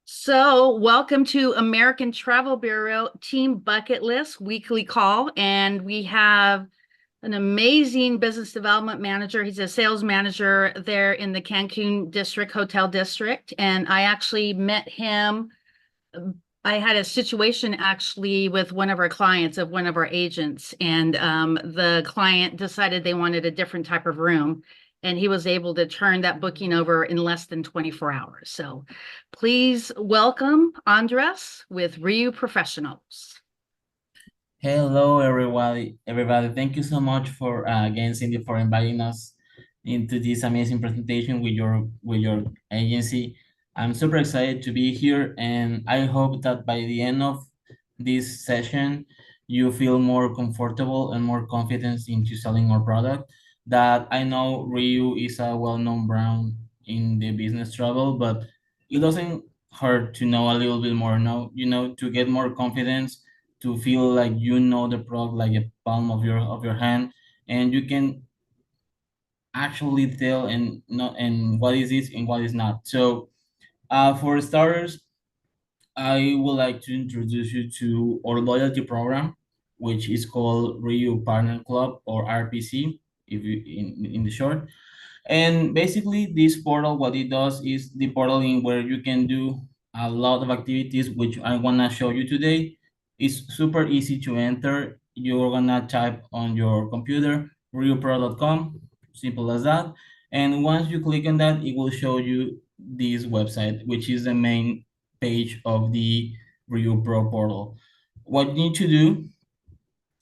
So, welcome to American Travel Bureau Team Bucket List weekly call. And we have an amazing business development manager. He's a sales manager there in the Cancun district, hotel district. And I actually met him. I had a situation actually with one of our clients of one of our agents, and the client decided they wanted a different type of room, and he was able to turn that booking over in less than 24 hours. So please welcome Andres with Riu Professionals. Hello, everybody. Everybody, thank you so much for again, Cindy, for inviting us into this amazing presentation with your agency. I'm super excited to be here, and I hope that by the end of this session, you feel more comfortable and more confident into selling our product. That I know Ryu is a well-known brand in the business travel, but it doesn't hurt to know a little bit more. No, to get more confidence, to feel like you know the product like a palm of your hand, and you can actually tell and not and what is this and what is not. So for starters, I would like to introduce you to our loyalty program, which is called Riu Partner Club, or RPC, if you in the short. And basically, this portal, what it does is the portal in where you can do a lot of activities, which I wanna show you today. It's super easy to enter. You're gonna type on your computer riupro.com, simple as that. And once you click on that, it will show you this website, which is the main page of the Riu Pro portal. What you need to do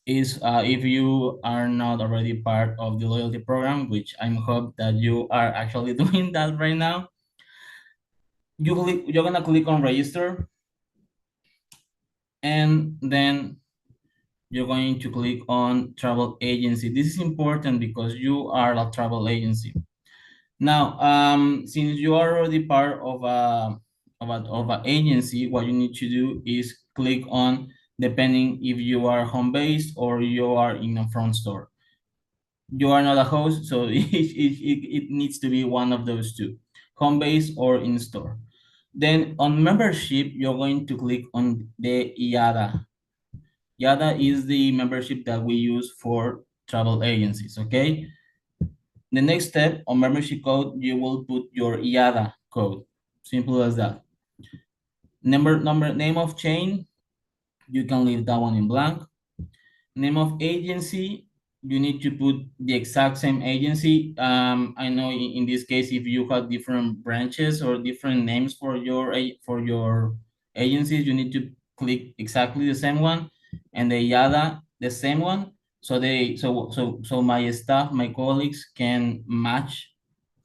is, if you are not already part of the loyalty program, which I'm hope that you are actually doing that right now, you're gonna click on register, and then you're going to click on travel agency. This is important because you are a travel agency. Now, since you are already part of a agency, what you need to do is click on, depending if you are home based or you are in a front store. You are not a host, so it needs to be one of those two, home base or in store. Then on membership, you're going to click on the IADA. IADA is the membership that we use for travel agencies, okay? The next step on membership code, you will put your IADA code. Simple as that. Name of chain, you can leave that one in blank. Name of agency, you need to put the exact same agency. I know in this case, if you have different branches or different names for your agencies, you need to click exactly the same one, and the YADA the same one, so my staff, my colleagues can match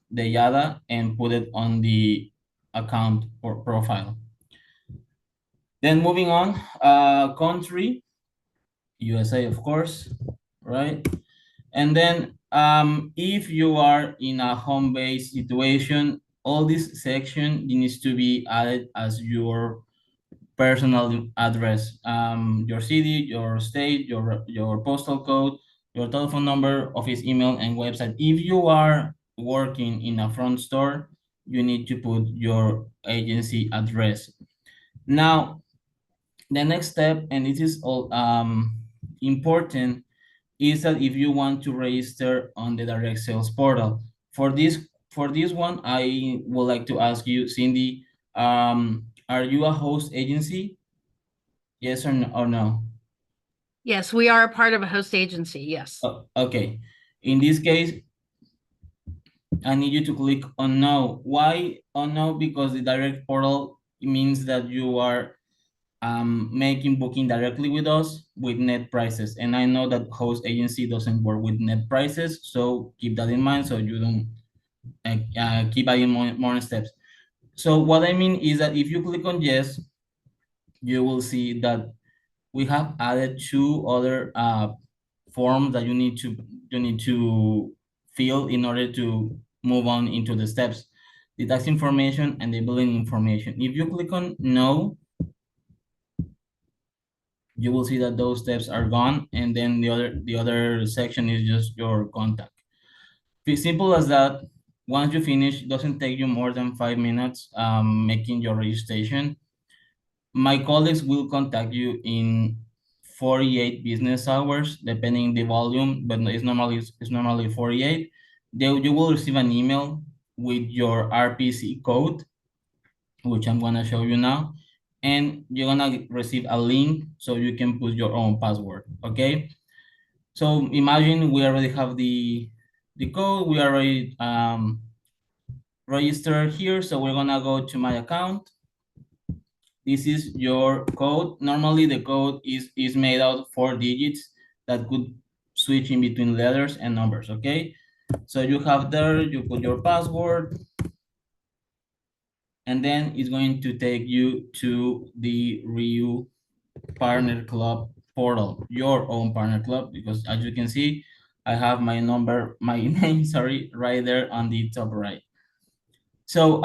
the YADA and put it on the account or profile. Then moving on, country, USA, of course, right? And then if you are in a home-based situation, all this section needs to be added as your personal address, your city, your state, your postal code, your telephone number, office email, and website. If you are working in a front store, you need to put your agency address. Now, the next step, and this is all important, is that if you want to register on the direct sales portal. For this one, I would like to ask you, Cindy, are you a host agency? Yes or no? Yes, we are a part of a host agency. Yes. Oh, okay. In this case, I need you to click on no. Why on no? Because the direct portal means that you are making booking directly with us with net prices. And I know that host agency doesn't work with net prices, so keep that in mind so you don't keep adding more steps. So what I mean is that if you click on yes, you will see that we have added two other forms that you need to fill in order to move on into the steps: the tax information and the billing information. If you click on no, you will see that those steps are gone, and then the other section is just your contact. Simple as that. Once you finish, it doesn't take you more than 5 minutes making your registration. My colleagues will contact you in 48 business hours, depending the volume, but it's normally 48. You will receive an email with your RPC code, which I'm gonna show you now, and you're gonna receive a link so you can put your own password. Okay. So imagine we already have the code. We already registered here. So we're gonna go to my account. This is your code. Normally the code is made out of 4 digits that could switch in between letters and numbers, okay? So you have there, you put your password, and then it's going to take you to the RIU Partner Club portal, your own partner club, because as you can see, I have my number, my name, sorry, right there on the top right. So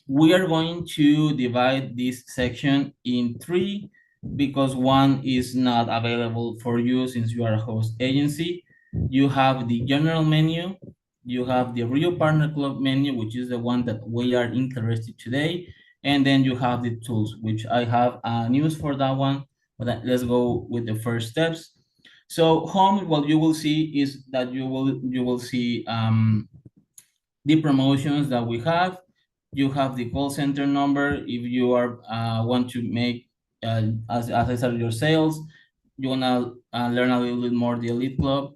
we are going to divide this section in three because one is not available for you since you are a host agency. You have the general menu, you have the Rio Partner Club menu, which is the one that we are interested today, and then you have the tools, which I have news for that one, but let's go with the first steps. So home, what you will see is that you will see the promotions that we have. You have the call center number if you are want to make as I said your sales. You wanna learn a little bit more the Elite Club,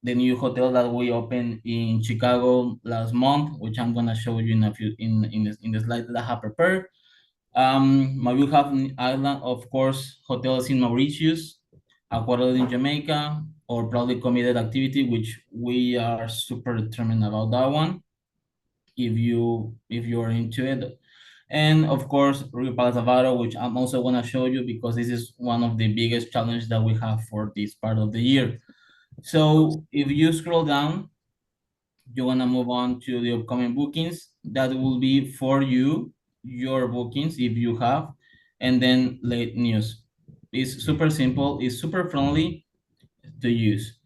the new hotel that we opened in Chicago last month, which I'm gonna show you in a few in the slide that I have prepared. We have an island, of course, hotels in Mauritius, Aquarel in Jamaica, or probably committed activity, which we are super determined about that one if you are into it. And of course, Riu Palace Bavaro, which I'm also gonna show you because this is one of the biggest challenges that we have for this part of the year. So if you scroll down, you wanna move on to the upcoming bookings. That will be for you, your bookings if you have, and then late news. It's super simple, it's super friendly to use.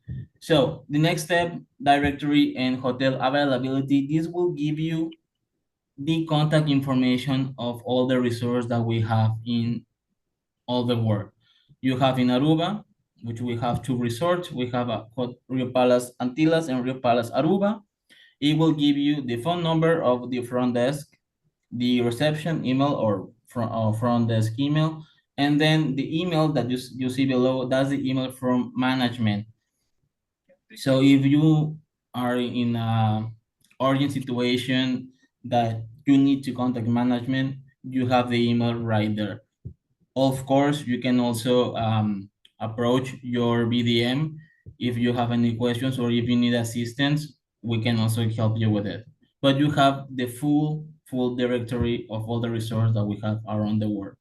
So the next step, directory and hotel availability. This will give you the contact information of all the resorts that we have in all the world. You have in Aruba, which we have 2 resorts. We have a Riu Palace Antillas and Riu Palace Aruba. It will give you the phone number of the front desk, the reception email or front desk email, and then the email that you see below, that's the email from management. So if you are in a urgent situation that you need to contact management, you have the email right there. Of course, you can also approach your BDM if you have any questions or if you need assistance, we can also help you with it. But you have the full directory of all the resources that we have around the world.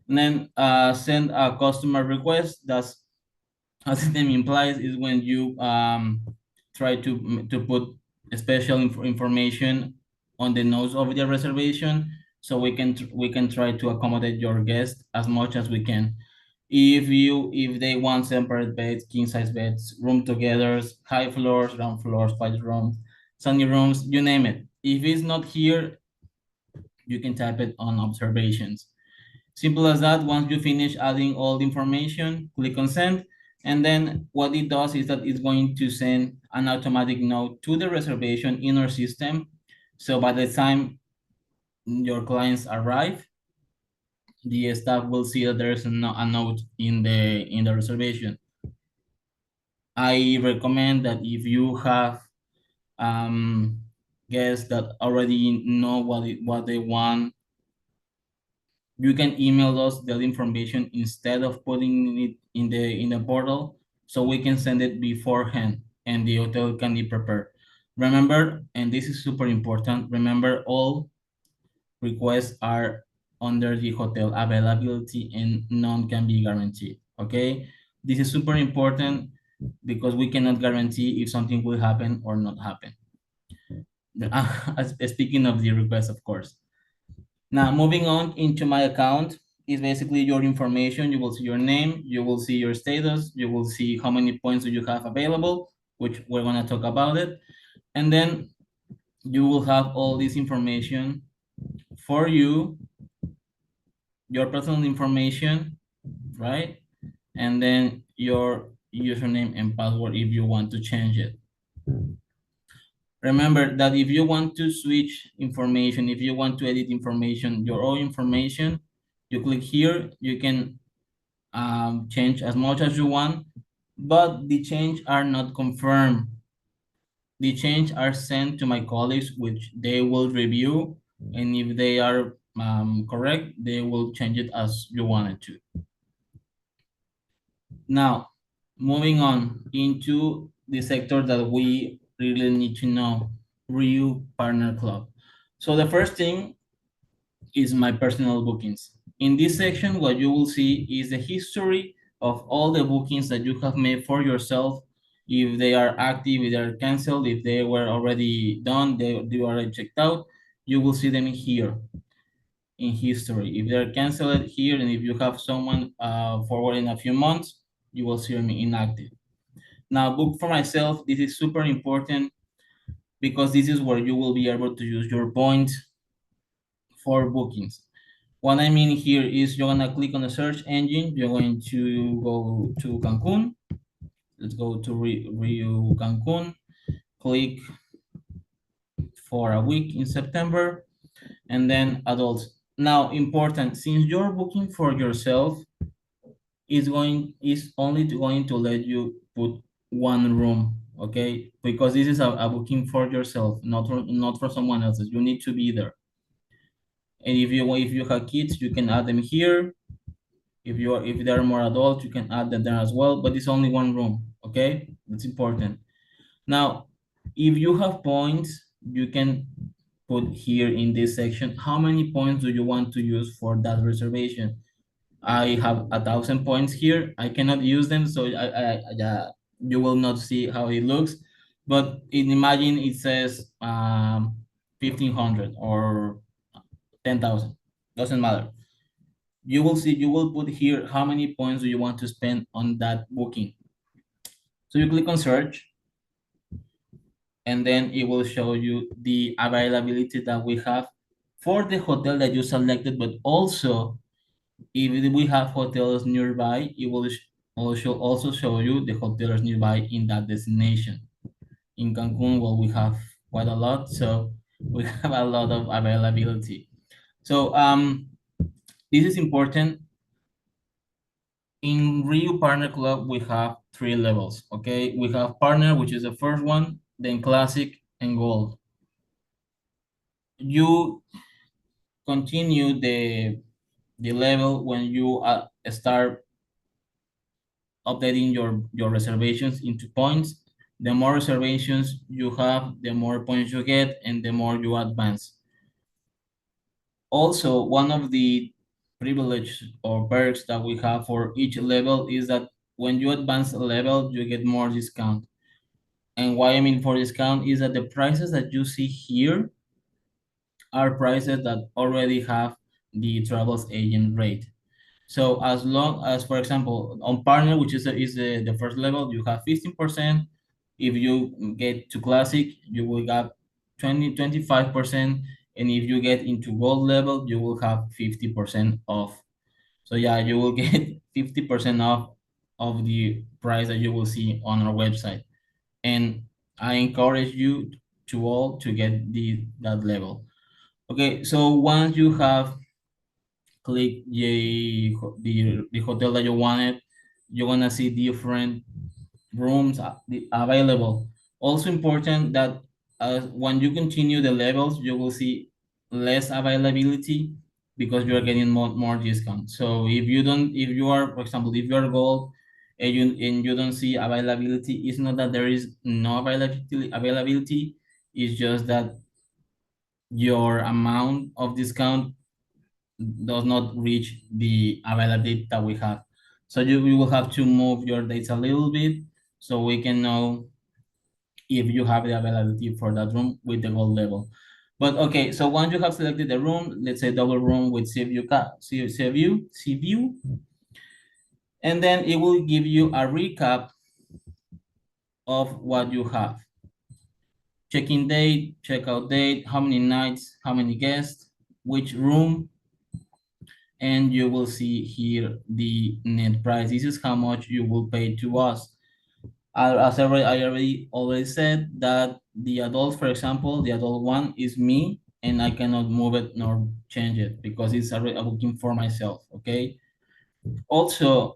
And then send a customer request. That's, as the name implies, is when you try to put special information on the notes of the reservation, so we can try to accommodate your guests as much as we can. If they want separate beds, king size beds, room together, high floors, ground floors, 5 rooms, sunny rooms, you name it. If it's not here, you can type it on observations. Simple as that. Once you finish adding all the information, click on send. And then what it does is that it's going to send an automatic note to the reservation in our system. So by the time your clients arrive, the staff will see that there's a note in the reservation. I recommend that if you have guests that already know what they want, you can email us that information instead of putting it in the portal, so we can send it beforehand and the hotel can be prepared. Remember, and this is super important, remember all requests are under the hotel availability and none can be guaranteed. Okay, this is super important because we cannot guarantee if something will happen or not happen. Speaking of the request, of course. Now, moving on into my account is basically your information. You will see your name, you will see your status, you will see how many points do you have available, which we're gonna talk about it. And then you will have all this information for you, your personal information, right? And then your username and password if you want to change it. Remember that if you want to switch information, if you want to edit information, your own information, you click here, you can change as much as you want, but the change are not confirmed. The change are sent to my colleagues, which they will review, and if they are correct, they will change it as you want it to. Now, moving on into the sector that we really need to know, RIU Partner Club. So the first thing is my personal bookings. In this section, what you will see is the history of all the bookings that you have made for yourself. If they are active, if they are canceled, if they were already done, they already checked out, you will see them here in history. If they're canceled here, and if you have someone forward in a few months, you will see them inactive. Now, book for myself, this is super important because this is where you will be able to use your points for bookings. What I mean here is you're gonna click on the search engine, you're going to go to Cancun. Let's go to Riu Cancun, click for a week in September, and then adults. Now, important, since you're booking for yourself, is only going to let you put one room, okay? Because this is a booking for yourself, not for someone else's. You need to be there. And if you have kids, you can add them here. If they are more adults, you can add them there as well. But it's only one room, okay? That's important. Now, if you have points, you can put here in this section how many points do you want to use for that reservation. I have 1,000 points here. I cannot use them, so you will not see how it looks. But imagine it says 1,500 or 10,000. Doesn't matter. You will see. You will put here how many points do you want to spend on that booking. So you click on search, and then it will show you the availability that we have for the hotel that you selected, but also if we have hotels nearby, it will also show you the hotels nearby in that destination. In Cancun, well, we have quite a lot, so we have a lot of availability. So this is important. In Riu Partner Club, we have 3 levels, okay? We have Partner, which is the first one, then Classic and Gold. You continue the level when you start updating your reservations into points. The more reservations you have, the more points you get, and the more you advance. Also, one of the privileges or perks that we have for each level is that when you advance a level, you get more discount. And why I mean for discount is that the prices that you see here are prices that already have the travels agent rate. So as long as, for example, on partner, which is the first level, you have 15%. If you get to classic, you will have 25%. And if you get into gold level, you will have 50% off. So yeah, you will get 50% off of the price that you will see on our website. And I encourage you to all to get that level. Okay, so once you have click the hotel that you wanted, you're gonna see different rooms available. Also important that when you continue the levels, you will see less availability because you are getting more discount. So if you are, for example, if you are gold and you don't see availability, it's not that there is no availability. It's just that your amount of discount does not reach the availability that we have. So you will have to move your dates a little bit so we can know if you have the availability for that room with the gold level. But okay, so once you have selected the room, let's say double room with sea view, and then it will give you a recap of what you have. check-in date, check-out date, how many nights, how many guests, which room, and you will see here the net price. This is how much you will pay to us. I already said that the adult, for example, the adult one is me, and I cannot move it nor change it because it's already a booking for myself. Okay. Also,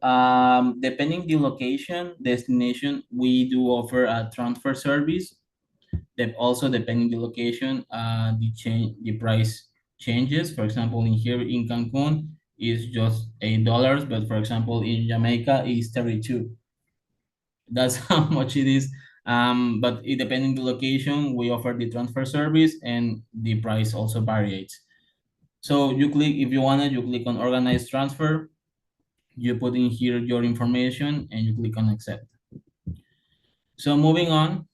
depending the location, destination, we do offer a transfer service. Also, depending the location, the price changes. For example, in here in Cancun is just $8, but for example in Jamaica is 32. That's how much it is. But it depending the location, we offer the transfer service, and the price also varies. So you click, if you want it, you click on organize transfer, you put in here your information, and you click on accept. So moving on,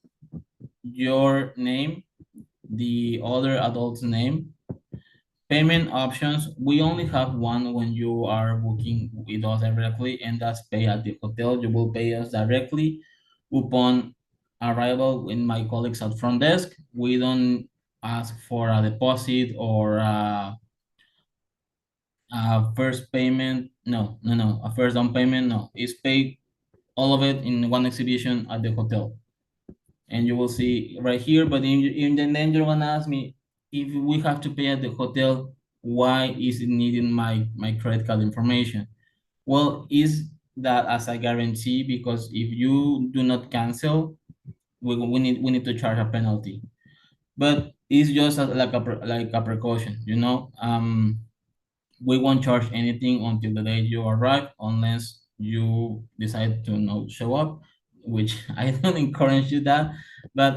your name, the other adult's name, payment options. We only have one when you are booking with us directly, and that's pay at the hotel. You will pay us directly upon arrival in my colleagues at front desk. We don't ask for a deposit or a first payment. No, no, no. A first down payment. No, it's paid all of it in one exhibition at the hotel. And you will see right here. But then you're gonna ask me, if we have to pay at the hotel, why is it needing my credit card information? Well, is that as a guarantee, because if you do not cancel, we need to charge a penalty. But it's just like a precaution, you know. We won't charge anything until the day you arrive, unless you decide to not show up, which I don't encourage you that. But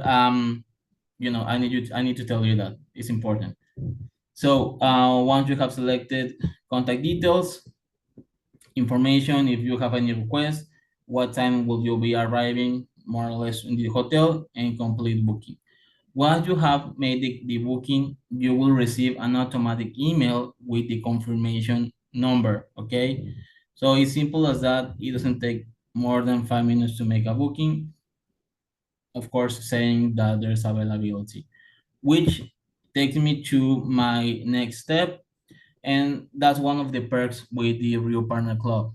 you know, I need to tell you that it's important. So once you have selected contact details, information, if you have any requests, what time will you be arriving more or less in the hotel, and complete booking. Once you have made the booking, you will receive an automatic email with the confirmation number. Okay, so it's simple as that. It doesn't take more than 5 minutes to make a booking, of course saying that there's availability, which takes me to my next step, and that's one of the perks with the Riu Partner Club.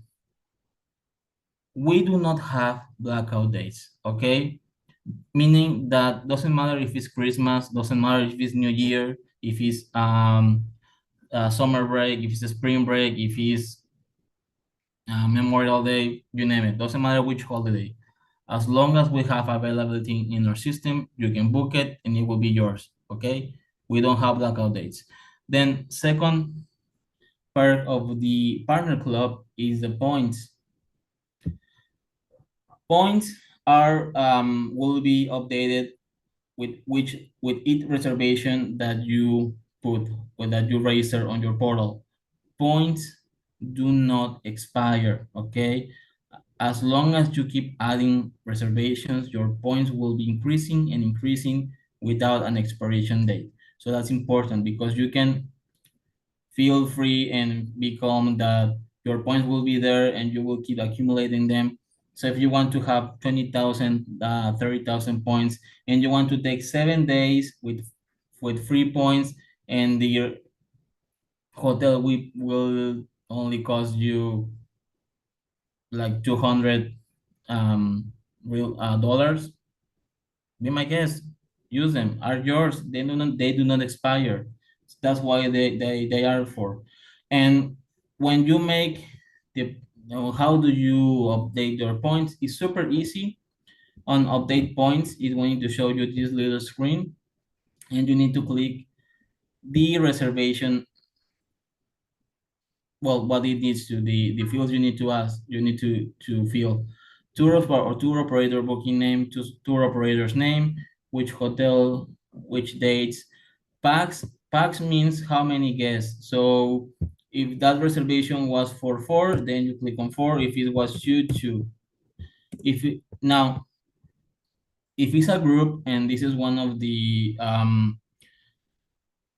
We do not have blackout dates, okay? Meaning that doesn't matter if it's Christmas, doesn't matter if it's New Year, if it's summer break, if it's a spring break, if it's Memorial Day, you name it. Doesn't matter which holiday. As long as we have availability in our system, you can book it and it will be yours, okay? We don't have blackout dates. Then second part of the partner club is the points. Points are will be updated with each reservation that you put or that you register on your portal. Points do not expire, okay? As long as you keep adding reservations, your points will be increasing and increasing without an expiration date. So that's important, because you can feel free and be calm that your points will be there and you will keep accumulating them. So if you want to have 20,000, 30,000 points, and you want to take 7 days with free points, and the hotel will only cost you like 200 real dollars, be my guest, use them, are yours. They do not expire. That's why they are for. And when you make the, how do you update your points? It's super easy. On update points, it's going to show you this little screen, and you need to click the reservation. Well, what it needs to, the fields you need to ask, you need to fill tour operator booking name, tour operator's name, which hotel, which dates. Pax means how many guests. So if that reservation was for 4, then you click on 4. If it was 2, 2. Now, if it's a group, and this is one of the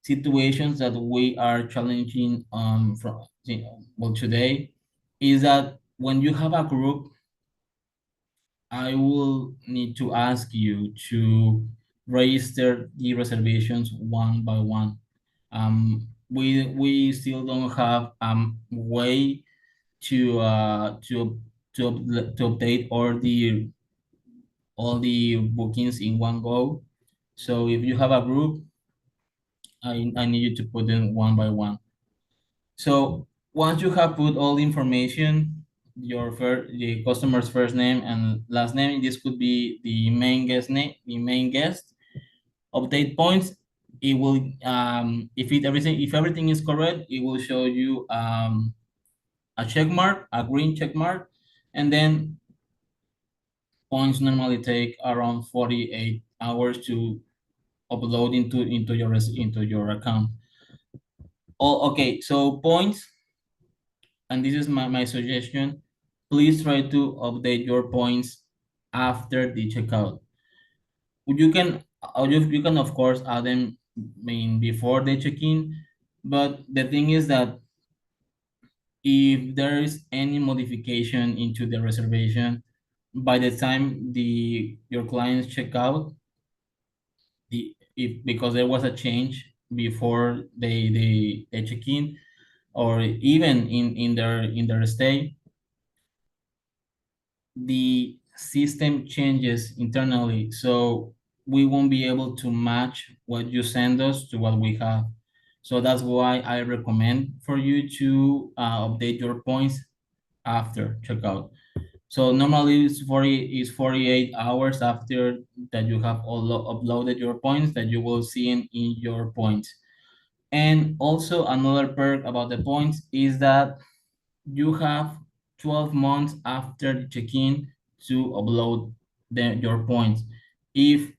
situations that we are challenging from, well, today, is that when you have a group, I will need to ask you to register the reservations one by one. We still don't have way to to update all the bookings in one go. So if you have a group, I need you to put them one by one. So once you have put all the information, the customer's first name and last name, this could be the main guest name, the main guest. Update points. It will if everything is correct, it will show you a check mark, a green check mark, and then points normally take around 48 hours to upload into your account. Oh, okay. So points, and this is my suggestion. Please try to update your points after the checkout. You can of course add them before they check in, but the thing is that if there is any modification into the reservation by the time the your clients check out, the if because there was a change before they check in, or even in their stay, the system changes internally, so we won't be able to match what you send us to what we have. So that's why I recommend for you to update your points after checkout. So normally it's 48 hours after that you have all uploaded your points that you will see in your points. And also another perk about the points is that you have 12 months after the check-in to upload your points. If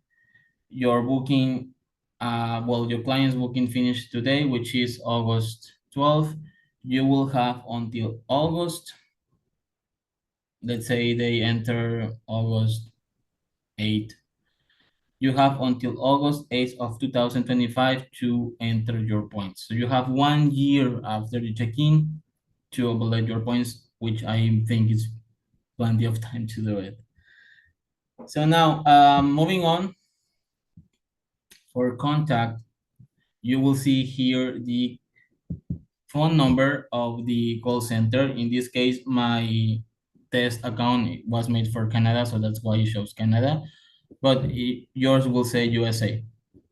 your booking, your client's booking finished today, which is August 12th, you will have until August. Let's say they enter August 8th. You have until August 8th of 2025 to enter your points. So you have 1 year after the check-in to upload your points, which I think is plenty of time to do it. So now, moving on, for contact, you will see here the phone number of the call center. In this case, my test account was made for Canada, so that's why it shows Canada, but yours will say USA.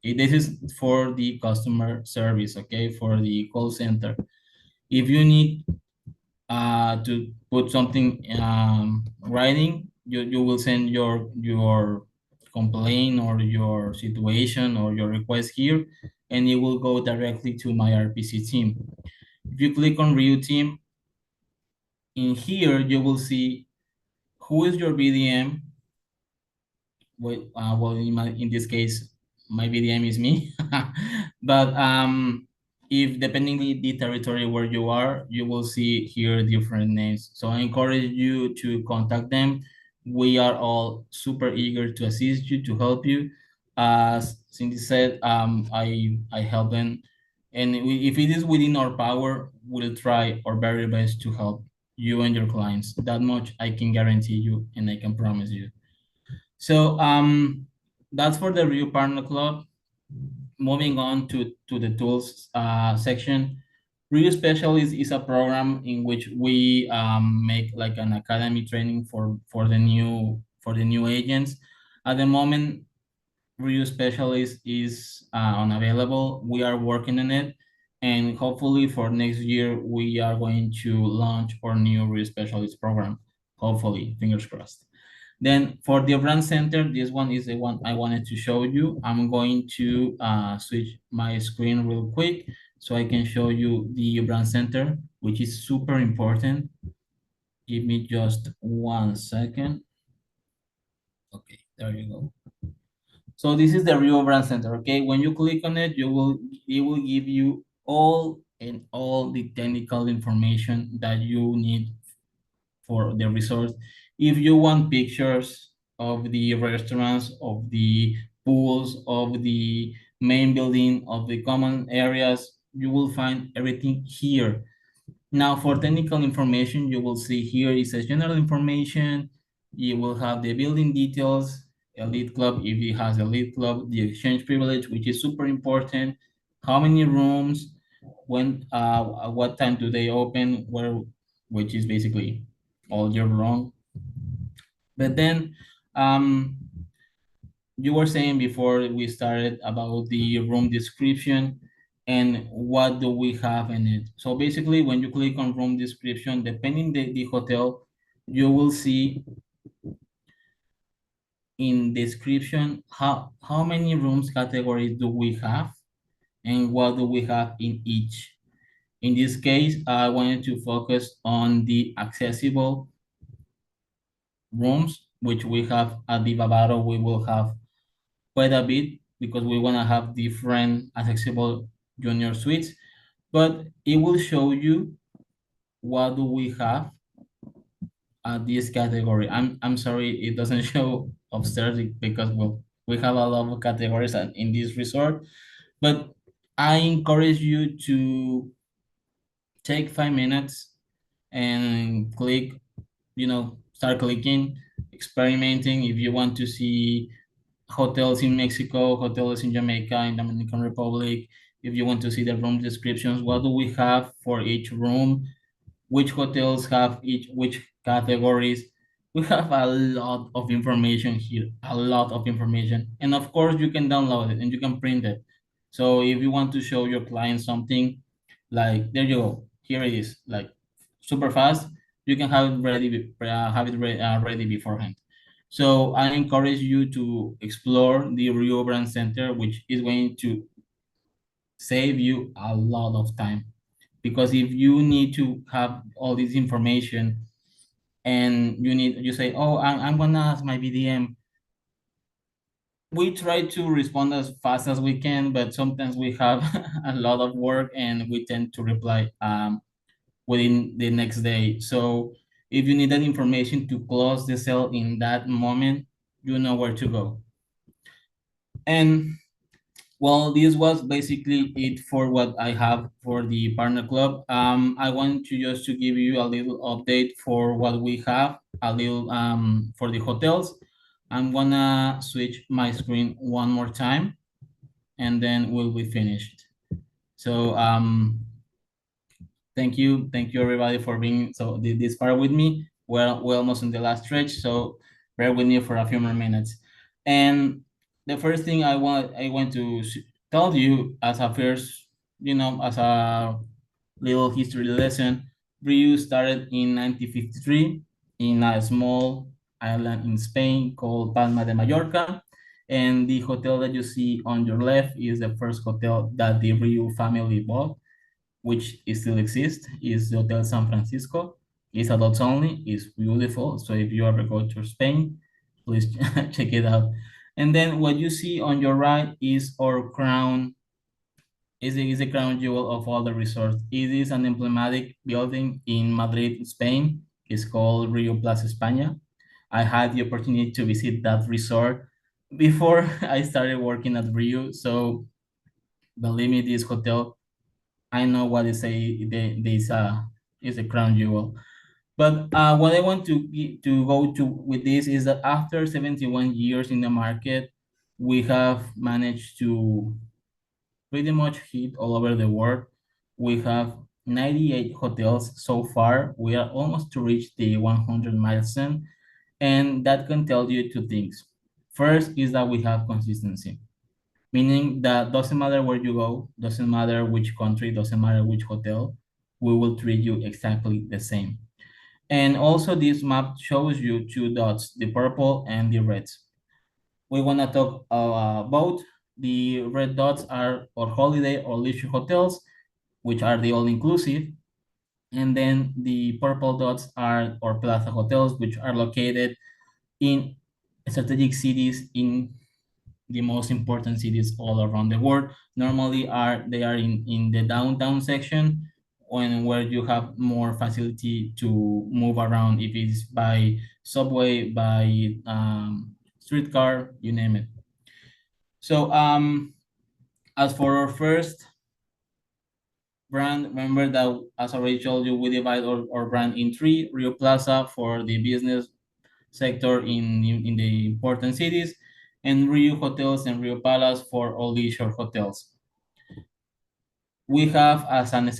This is for the customer service, okay, for the call center. If you need to put something writing, you will send your complaint or your situation or your request here, and it will go directly to my RPC team. If you click on Riu team, in here you will see who is your BDM. Well, in this case, my BDM is me. But if depending the territory where you are, you will see here different names. So I encourage you to contact them. We are all super eager to assist you, to help you. As Cindy said, I help them, and if it is within our power, we'll try our very best to help you and your clients. That much I can guarantee you, and I can promise you. So that's for the Riu Partner Club. Moving on to the tools section. Riu Specialist is a program in which we make like an academy training for the new agents. At the moment, Riu Specialist is unavailable. We are working on it, and hopefully for next year we are going to launch our new Riu Specialist program. Hopefully, fingers crossed. Then for the brand center, this one is the one I wanted to show you. I'm going to switch my screen real quick so I can show you the brand center, which is super important. Give me just 1 second. Okay, there you go. So this is the Riu brand center, okay? When you click on it, it will give you all the technical information that you need for the resort. If you want pictures of the restaurants, of the pools, of the main building, of the common areas, you will find everything here. Now, for technical information, you will see here is a general information. You will have the building details, elite club, if it has elite club, the exchange privilege, which is super important, how many rooms, when, at what time do they open, where, which is basically all year long. But then, you were saying before we started about the room description and what do we have in it. So basically, when you click on room description, depending the hotel, you will see in description how many rooms categories do we have and what do we have in each. In this case, I wanted to focus on the accessible rooms, which we have at the Bavaro. We will have quite a bit because we want to have different accessible junior suites, but it will show you what do we have at this category. I'm sorry it doesn't show upstairs because, well, we have a lot of categories in this resort, but I encourage you to take 5 minutes and click, start clicking, experimenting. If you want to see hotels in Mexico, hotels in Jamaica, in Dominican Republic, if you want to see the room descriptions, what do we have for each room, which hotels have each which categories. We have a lot of information here, a lot of information. And of course, you can download it and you can print it. So if you want to show your client something, like, there you go, here it is, like super fast, you can have it ready, ready beforehand. So I encourage you to explore the Rio Brand Center, which is going to save you a lot of time. Because if you need to have all this information and you say, oh, I'm gonna ask my BDM. We try to respond as fast as we can, but sometimes we have a lot of work and we tend to reply within the next day. So if you need that information to close the sale in that moment, you know where to go. And well, this was basically it for what I have for the partner club. I want to just to give you a little update for what we have, a little for the hotels. I'm gonna switch my screen one more time, and then we'll be finished. So thank you everybody for being this far with me. We're almost in the last stretch, so bear with me for a few more minutes. And the first thing I want to tell you as a first, as a little history lesson, Riu started in 1953 in a small island in Spain called Palma de Mallorca. And the hotel that you see on your left is the first hotel that the Riu family bought, which still exists, is the Hotel San Francisco. It's adults only. It's beautiful. So if you ever go to Spain, please check it out. And then what you see on your right is our crown, is the crown jewel of all the resorts. It is an emblematic building in Madrid, Spain. It's called Riu Plaza España. I had the opportunity to visit that resort before I started working at Riu. So believe me, this hotel, I know what they say. This is a crown jewel. But what I want to go to with this is that after 71 years in the market, we have managed to pretty much hit all over the world. We have 98 hotels so far. We are almost to reach the 100 milestone, and that can tell you two things. First is that we have consistency, meaning that doesn't matter where you go, doesn't matter which country, doesn't matter which hotel, we will treat you exactly the same. And also this map shows you two dots, the purple and the reds. We want to talk about the red dots are our holiday or leisure hotels, which are the all-inclusive. And then the purple dots are our plaza hotels, which are located in strategic cities in the most important cities all around the world. Normally they are in the downtown section, when where you have more facility to move around, if it's by subway, by streetcar, you name it. So as for our first brand, remember that, as I already told you, we divide our brand in three: Riu Plaza for the business sector in the important cities, and Riu Hotels and Riu Palace for all leisure hotels. We have as an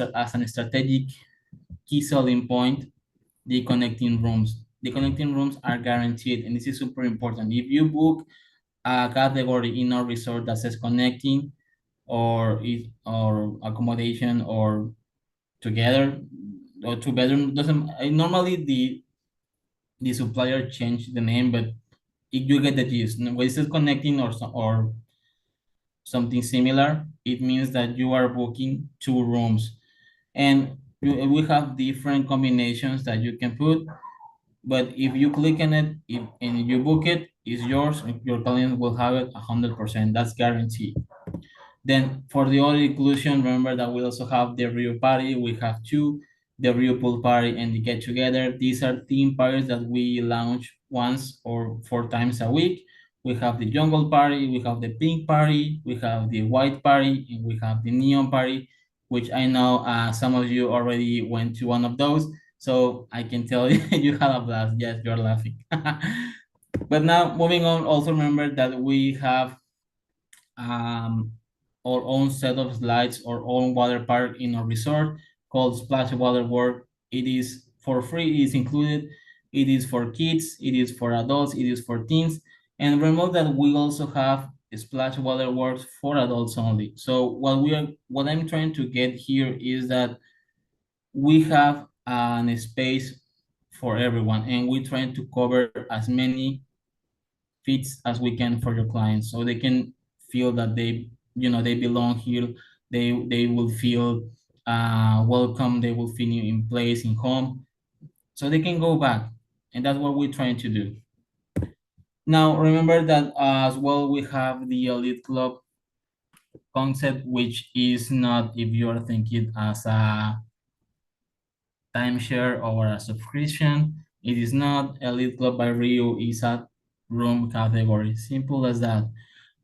strategic key selling point the connecting rooms. The connecting rooms are guaranteed, and this is super important. If you book a category in our resort that says connecting or accommodation or together or two bedroom doesn't normally the supplier change the name, but if you get the gist. When it says connecting or something similar, it means that you are booking two rooms, and we have different combinations that you can put. But if you click on it, if and you book it, it's yours. Your client will have it 100%. That's guaranteed. Then for the all inclusion, remember that we also have the Rio Party. We have two, the Rio Pool Party and the Get Together. These are theme parties that we launch once or 4 times a week. We have the Jungle Party, we have the Pink Party, we have the White Party, and we have the Neon Party, which I know some of you already went to one of those. So I can tell you, you had a blast. Yes, you're laughing. But now moving on, also remember that we have um, our own set of slides, our own water park in our resort called Splash Water World. It is for free, it is included. It is for kids, it is for adults, it is for teens. And remember that we also have Splash Water Works for adults only. So what I'm trying to get here is that we have an space for everyone, and we're trying to cover as many fits as we can for your clients so they can feel that they belong here. They will feel welcome, they will feel in place in home, so they can go back, and that's what we're trying to do. Now remember that as well we have the elite club concept, which is not, if you are thinking as a timeshare or a subscription, it is not. Elite club by Rio is a room category, simple as that.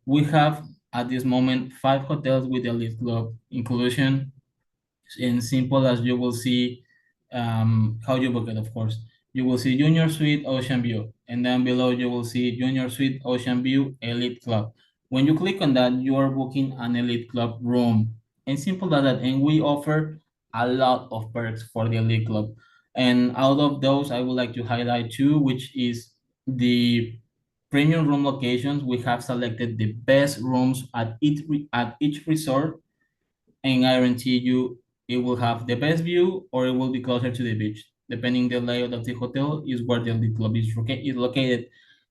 We have at this moment 5 hotels with the Elite Club inclusion, and simple as you will see how you book it, of course. You will see Junior Suite Ocean View, and then below you will see Junior Suite Ocean View Elite Club. When you click on that, you are booking an Elite Club room, and simple as that. And we offer a lot of perks for the Elite Club. And out of those, I would like to highlight two, which is the premium room locations. We have selected the best rooms at each resort, and I guarantee you it will have the best view or it will be closer to the beach. Depending the layout of the hotel is where the elite club is located.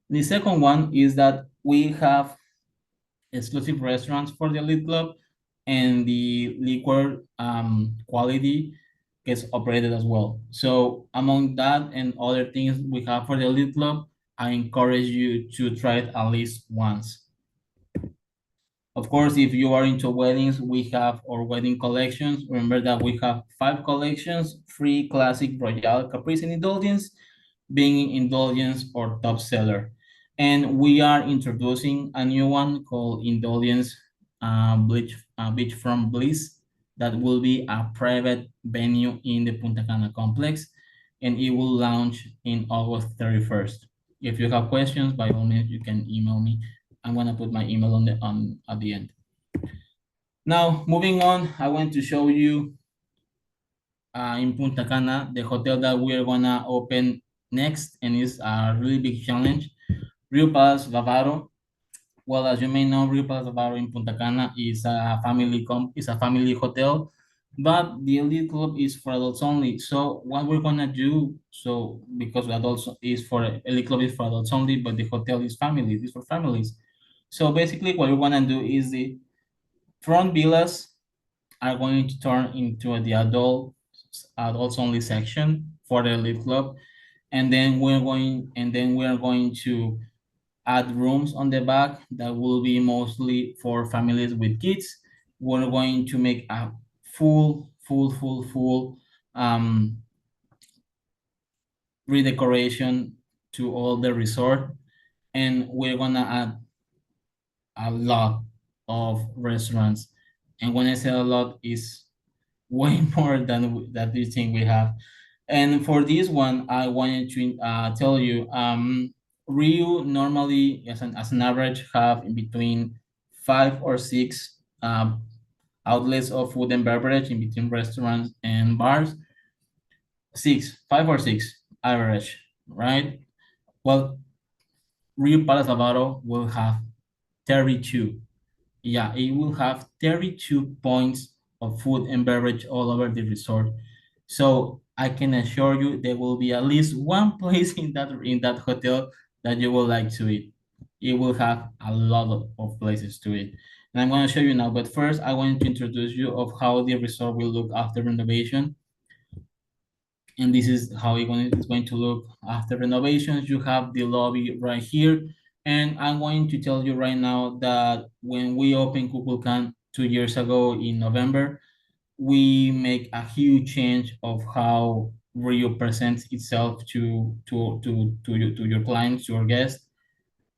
The second one is that we have exclusive restaurants for the elite club, and the liquor quality gets operated as well. So among that and other things we have for the elite club, I encourage you to try it at least once. Of course, if you are into weddings, we have our wedding collections. Remember that we have 5 collections: free, classic, royal, caprice, and indulgence, being indulgence or top seller. And we are introducing a new one called indulgence beachfront bliss, that will be a private venue in the Punta Cana complex, and it will launch in August 31st. If you have questions, by all means, you can email me. I'm gonna put my email on at the end. Now, moving on, I want to show you in Punta Cana the hotel that we are gonna open next, and it's a really big challenge. Riu Palace Bavaro. Well, as you may know, Riu Palace Bavaro in Punta Cana is a family hotel, but the elite club is for adults only. So what we're gonna do, so because adults is for elite club is for adults only, but the hotel is family, it's for families. So basically, what we're gonna do is the front villas are going to turn into the adults only section for the elite club, and then we are going to add rooms on the back that will be mostly for families with kids. We're going to make a full redecoration to all the resort, and we're gonna add a lot of restaurants. And when I say a lot, is way more than you think we have. And for this one, I wanted to tell you Riu normally, as an average, have in between 5 or 6 outlets of food and beverage in between restaurants and bars. 5 or 6 average, right? Well, Riu Palace Bavaro will have 32. Yeah, it will have 32 points of food and beverage all over the resort. So I can assure you there will be at least one place in that hotel that you will like to eat. It will have a lot of places to eat. And I'm going to show you now, but first I want to introduce you of how the resort will look after renovation. And this is how it's going to look after renovations. You have the lobby right here. And I'm going to tell you right now that when we opened Kukulkan 2 years ago in November, we make a huge change of how Rio presents itself to your clients, to your guests.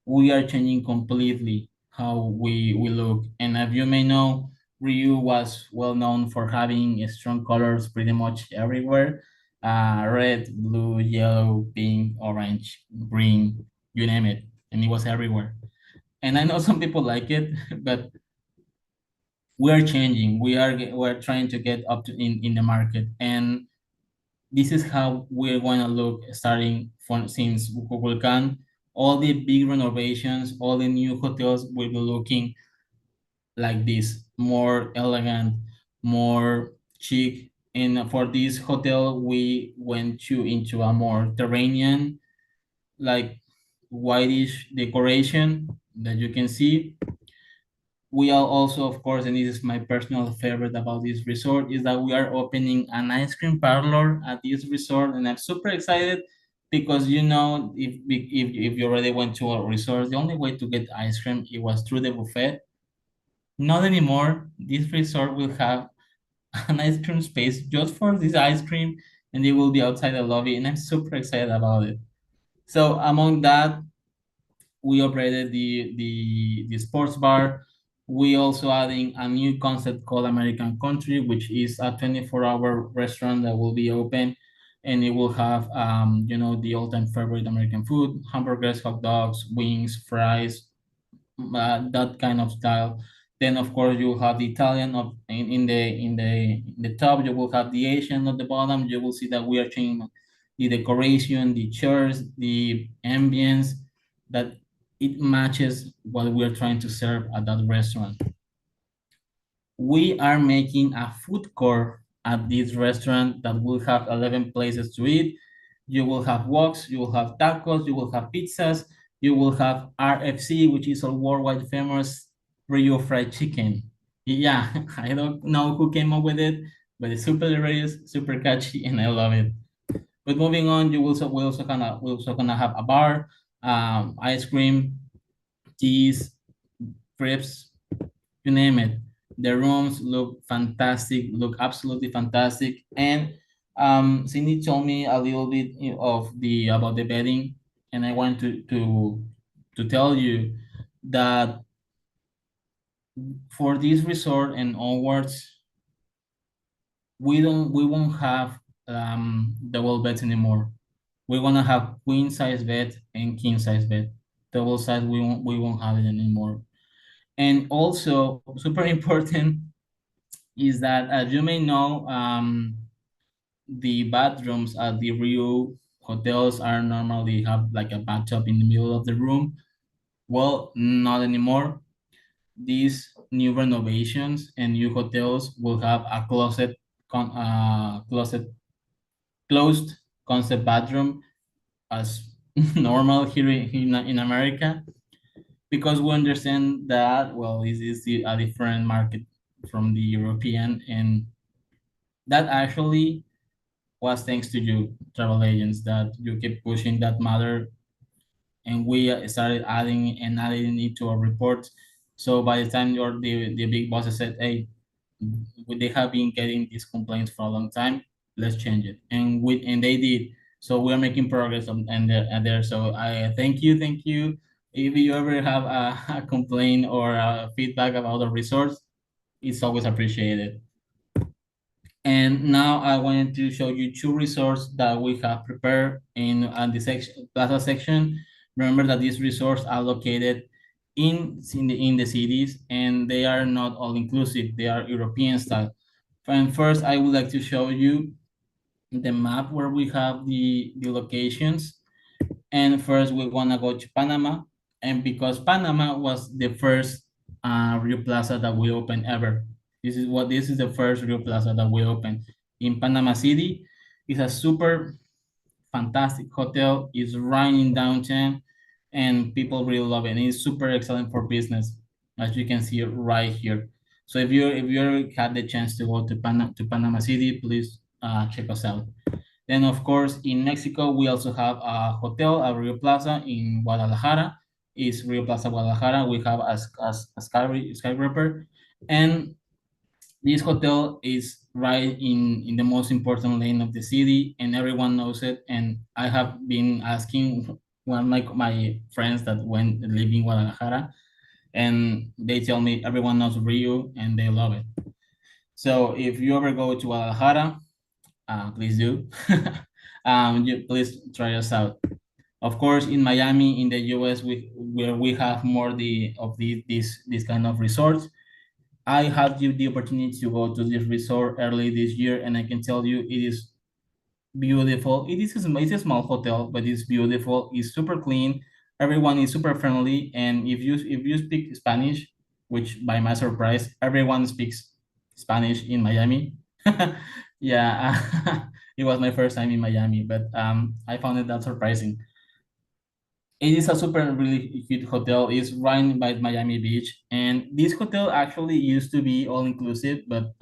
We are changing completely how we look. And as you may know, Ryu was well known for having strong colors pretty much everywhere. Red, blue, yellow, pink, orange, green, you name it. And it was everywhere. And I know some people like it, but we're changing. We're trying to get up to in the market. And this is how we're going to look starting from since Kukulkan. All the big renovations, all the new hotels will be looking like this, more elegant, more chic. And for this hotel, we went into a more terranean, like whitish decoration that you can see. We are also, of course, and this is my personal favorite about this resort, is that we are opening an ice cream parlor at this resort, and I'm super excited because if you already went to a resort, the only way to get ice cream it was through the buffet. Not anymore. This resort will have an ice cream space just for this ice cream, and it will be outside the lobby, and I'm super excited about it. So among that, we operated the sports bar. We also adding a new concept called American Country, which is a 24-hour restaurant that will be open, and it will have the all-time favorite American food: hamburgers, hot dogs, wings, fries, that kind of style. Then of course you have the Italian in the top. You will have the Asian at the bottom. You will see that we are changing the decoration, the chairs, the ambience, that it matches what we are trying to serve at that restaurant. We are making a food court at this restaurant that will have 11 places to eat. You will have woks, you will have tacos, you will have pizzas, you will have RFC, which is a worldwide famous Rio fried chicken. Yeah, I don't know who came up with it, but it's super delicious, super catchy, and I love it. But moving on, we also gonna have a bar, ice cream, teas, crepes, you name it. The rooms look fantastic, look absolutely fantastic. And Cindy told me a little bit about the bedding, and I want to tell you that for this resort and onwards, we won't have double beds anymore. We're gonna have queen size bed and king size bed. Double size we won't have it anymore. And also super important is that, as you may know, the bathrooms at the Rio hotels are normally have like a bathtub in the middle of the room. Well, not anymore. These new renovations and new hotels will have a closet closed concept bathroom as normal here in America, because we understand that, well, this is a different market from the European, and that actually was thanks to you, travel agents, that you keep pushing that matter, and we started adding it to our report. So by the time the big bosses said, "Hey, they have been getting these complaints for a long time. Let's change it," and they did. So we're making progress and there. So I thank you. If you ever have a complaint or a feedback about the resource, it's always appreciated. And now I wanted to show you two resorts that we have prepared in the Plaza section. Remember that these resorts are located in the cities, and they are not all inclusive. They are European style. And first, I would like to show you the map where we have the locations. And first, we want to go to Panama. And because Panama was the first Rio Plaza that we opened ever. This is the first Rio Plaza that we opened in Panama City. It's a super fantastic hotel. It's right in downtown, and people really love it. And it's super excellent for business, as you can see right here. So if you had the chance to go to Panama City, please check us out. Then of course in Mexico we also have a hotel, a Rio Plaza in Guadalajara. Is Rio Plaza Guadalajara. We have a skyscraper, and this hotel is right in the most important lane of the city, and everyone knows it. And I have been asking one of my friends that went live in Guadalajara, and they tell me everyone knows Rio and they love it. So if you ever go to Guadalajara, please do. Please try us out. Of course, in Miami, in the U.S., where we have more this kind of resorts. I had the opportunity to go to this resort early this year, and I can tell you it is beautiful. It's a small hotel, but it's beautiful. It's super clean. Everyone is super friendly, and if you speak Spanish, which by my surprise, everyone speaks Spanish in Miami. Yeah, it was my first time in Miami, but I found it that surprising. It is a super really cute hotel. It's right by Miami Beach, and this hotel actually used to be all inclusive, but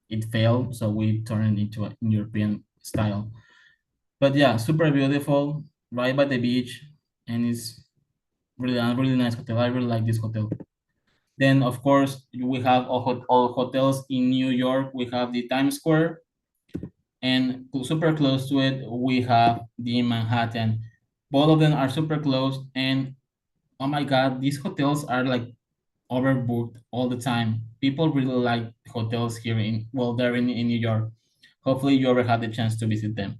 it failed, so we turned it into a European style. But yeah, super beautiful, right by the beach, and it's really a really nice hotel. I really like this hotel. Then of course we have all hotels in New York. We have the Times Square, and super close to it we have the Manhattan. Both of them are super close, and oh my God, these hotels are like overbooked all the time. People really like hotels here they're in New York. Hopefully you ever had the chance to visit them.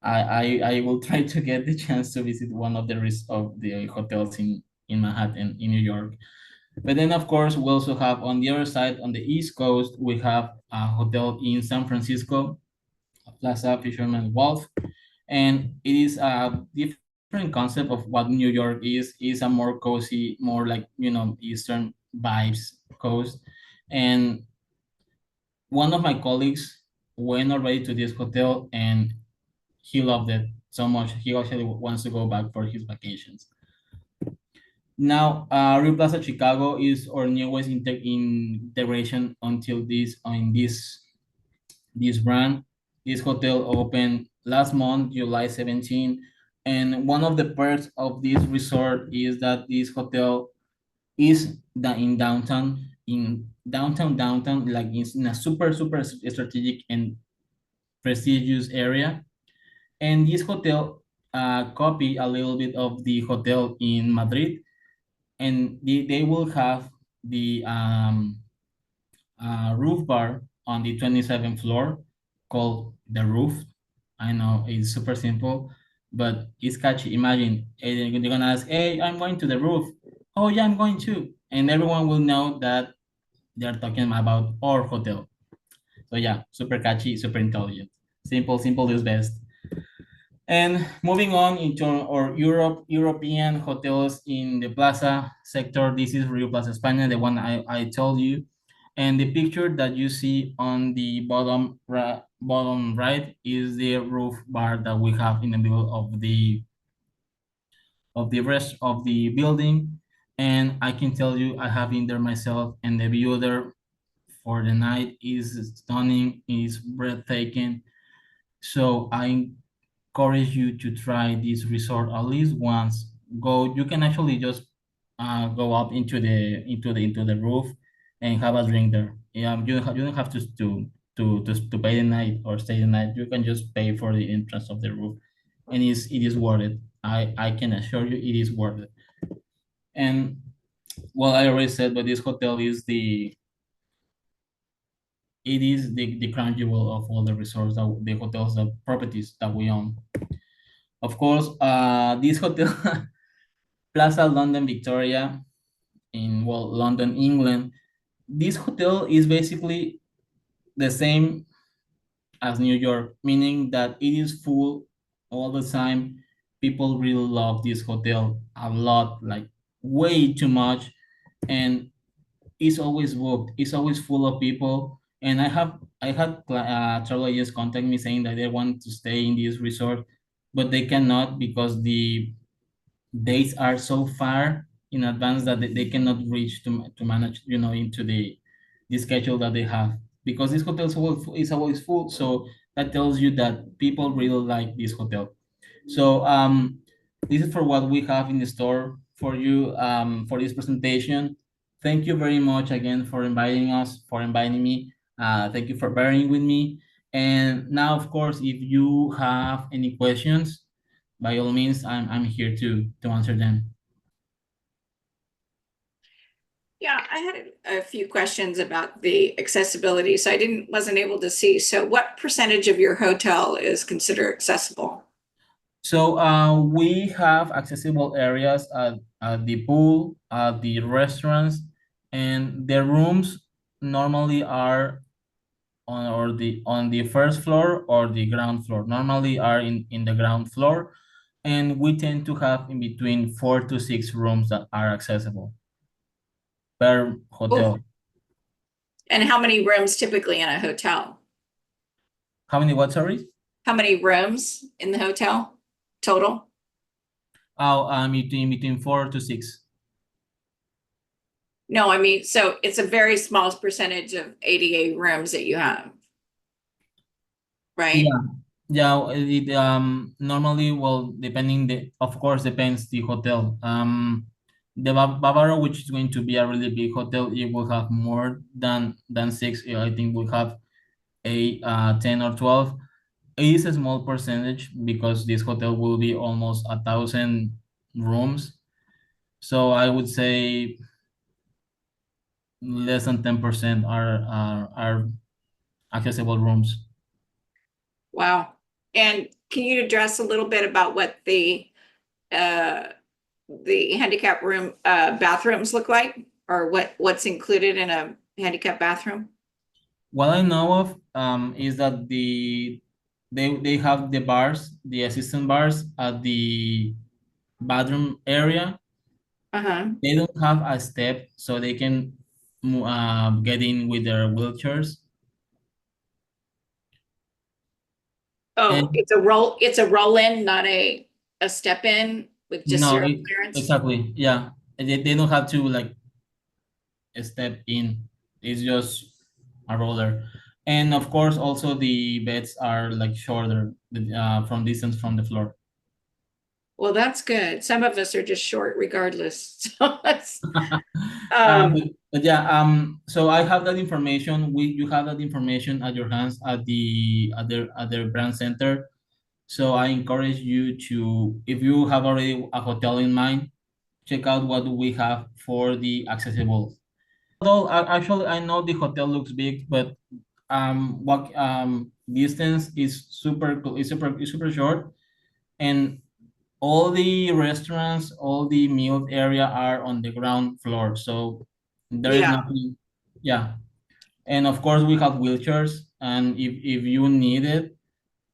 I will try to get the chance to visit one of the hotels in Manhattan, in New York. But then of course we also have on the other side, on the East Coast, we have a hotel in San Francisco, Plaza Fisherman Wharf, and it is a different concept of what New York is a more cozy, more like Eastern vibes coast. And one of my colleagues went already to this hotel, and he loved it so much he actually wants to go back for his vacations. Now, Rio Plaza Chicago is our newest integration until this brand. This hotel opened last month, July 17. And one of the perks of this resort is that this hotel is in downtown, like it's in a super, super strategic and prestigious area. And this hotel copy a little bit of the hotel in Madrid, and they will have the roof bar on the 27th floor called the roof. I know it's super simple, but it's catchy. Imagine they're gonna ask, "Hey, I'm going to the roof." Oh yeah, I'm going to, and everyone will know that they're talking about our hotel. So yeah, super catchy, super intelligent. Simple, simple is best. And moving on into our European hotels in the Plaza sector, this is Rio Plaza España, the one I told you. And the picture that you see on the bottom right is the roof bar that we have in the middle of the rest of the building. And I can tell you, I have been there myself, and the view there for the night is stunning, is breathtaking. So I encourage you to try this resort at least once. Go, you can actually just go up into the roof and have a drink there. Yeah, you don't have to pay the night or stay the night. You can just pay for the entrance of the roof, and it is worth it. I can assure you it is worth it. And well, I already said, but this hotel is the crown jewel of all the resorts, the hotels, the properties that we own. Of course, this hotel, Plaza London Victoria in, well, London, England. This hotel is basically the same as New York, meaning that it is full all the time. People really love this hotel a lot, like way too much, and it's always booked. It's always full of people. And I had travel agents contact me saying that they want to stay in this resort, but they cannot because the dates are so far in advance that they cannot reach to manage, into the schedule that they have, because this hotel is always full. So that tells you that people really like this hotel. So this is for what we have in the store for you, for this presentation. Thank you very much again for inviting me. Thank you for bearing with me. And now, of course, if you have any questions, by all means, I'm here to answer them. Yeah, I had a few questions about the accessibility. So I wasn't able to see. So what percentage of your hotel is considered accessible? So we have accessible areas at the pool, at the restaurants, and the rooms normally are on the first floor or the ground floor. Normally are in the ground floor, and we tend to have in between 4 to 6 rooms that are accessible per Oh, hotel. and how many rooms typically in a hotel? How many what, sorry? How many rooms in the hotel total? Oh, between 4 to 6. No, I mean, so it's a very small percentage of ADA rooms that you have, right? Yeah, yeah. It normally, well, of course, depends the hotel. The Bavaro, which is going to be a really big hotel, it will have more than 6. I think we'll have 8, 10 or 12. It is a small percentage because this hotel will be almost 1,000 rooms. So I would say less than 10% are accessible rooms. Wow. And can you address a little bit about what uh the handicap room bathrooms look like, or what's included in a handicap bathroom? What I know of is that they have the bars, the assistant bars at the bathroom area. Uh-huh. They don't have a step, so they can get in with their wheelchairs. Oh, And it's a roll in, not a step in with just no, zero clearance. exactly, yeah. They don't have to like step in. It's just a roller. And of course, also the beds are like shorter from distance from the floor. Well, that's good. Some of us are just short regardless. So it's, Um, um, but, but yeah, so I have that information. You have that information at your hands at the other brand center. So I encourage you to, if you have already a hotel in mind, check out what we have for the accessible. Although actually I know the hotel looks big, but what distance is super short, and all the restaurants, all the meal area are on the ground floor. So there is yeah, nothing. Yeah. And of course we have wheelchairs, and if you need it,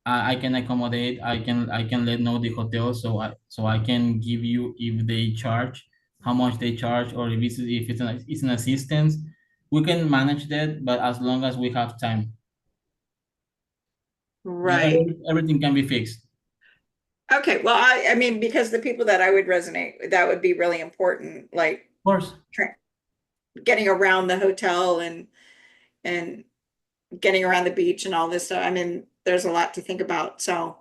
I can accommodate. I can let know the hotel, so I can give you if they charge, how much they charge, or if it's an assistance. We can manage that, but as long as we have time. right. Everything can be fixed. Okay. Well, I mean, because the people that I would resonate with, that would be really important, like Of course. tra getting around the hotel and getting around the beach and all this stuff. I mean, there's a lot to think about. So,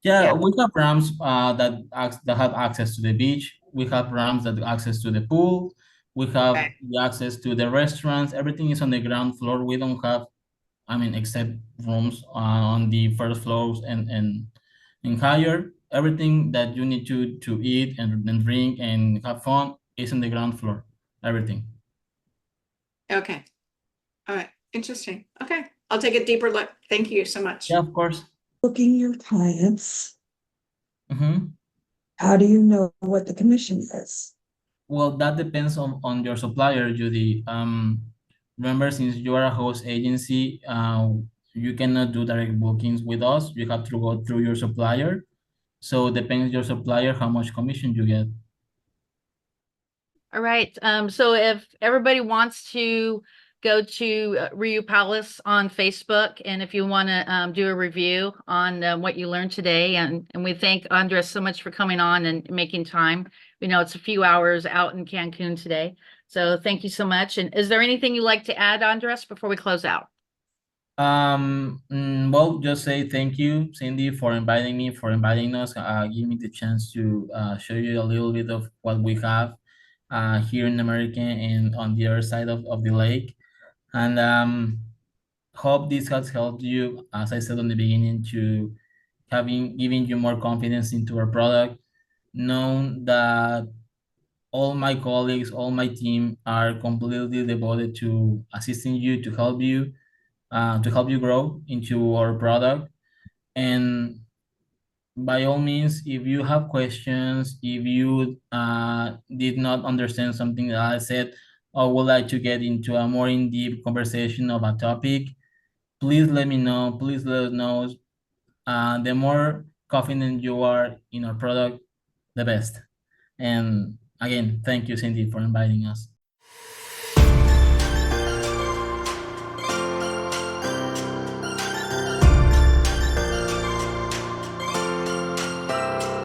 Yeah, yeah. we have ramps that have access to the beach. We have ramps that access to the pool. We Okay. have the access to the restaurants. Everything is on the ground floor. We don't have, I mean, except rooms on the first floors and higher. Everything that you need to eat and drink and have fun is on the ground floor. Everything. Okay. All right. Interesting. Okay. I'll take a deeper look. Thank you so Yeah, much. of course. Booking your clients. Mhm. How do you know what the commission is? Well, that depends on your supplier, Judy. Remember, since you are a host agency, you cannot do direct bookings with us. You have to go through your supplier. So depends your supplier how much commission you get. All right. So if everybody wants to go to Riu Palace on Facebook, and if you want to do a review on what you learned today, and we thank Andres so much for coming on and making time. We know it's a few hours out in Cancun today, so thank you so much. And is there anything you'd like to add, Andres, before we close out? Well, just say thank you, Cindy, for inviting me, for inviting us, give me the chance to show you a little bit of what we have here in America and on the other side of the lake. And hope this has helped you, as I said on the beginning, to giving you more confidence into our product. Know that all my colleagues, all my team are completely devoted to assisting you, to help you grow into our product. And by all means, if you have questions, if you did not understand something that I said, or would like to get into a more in-depth conversation of a topic, please let me know. Please let us know. The more confident you are in our product, the best. And again, thank you, Cindy, for inviting us.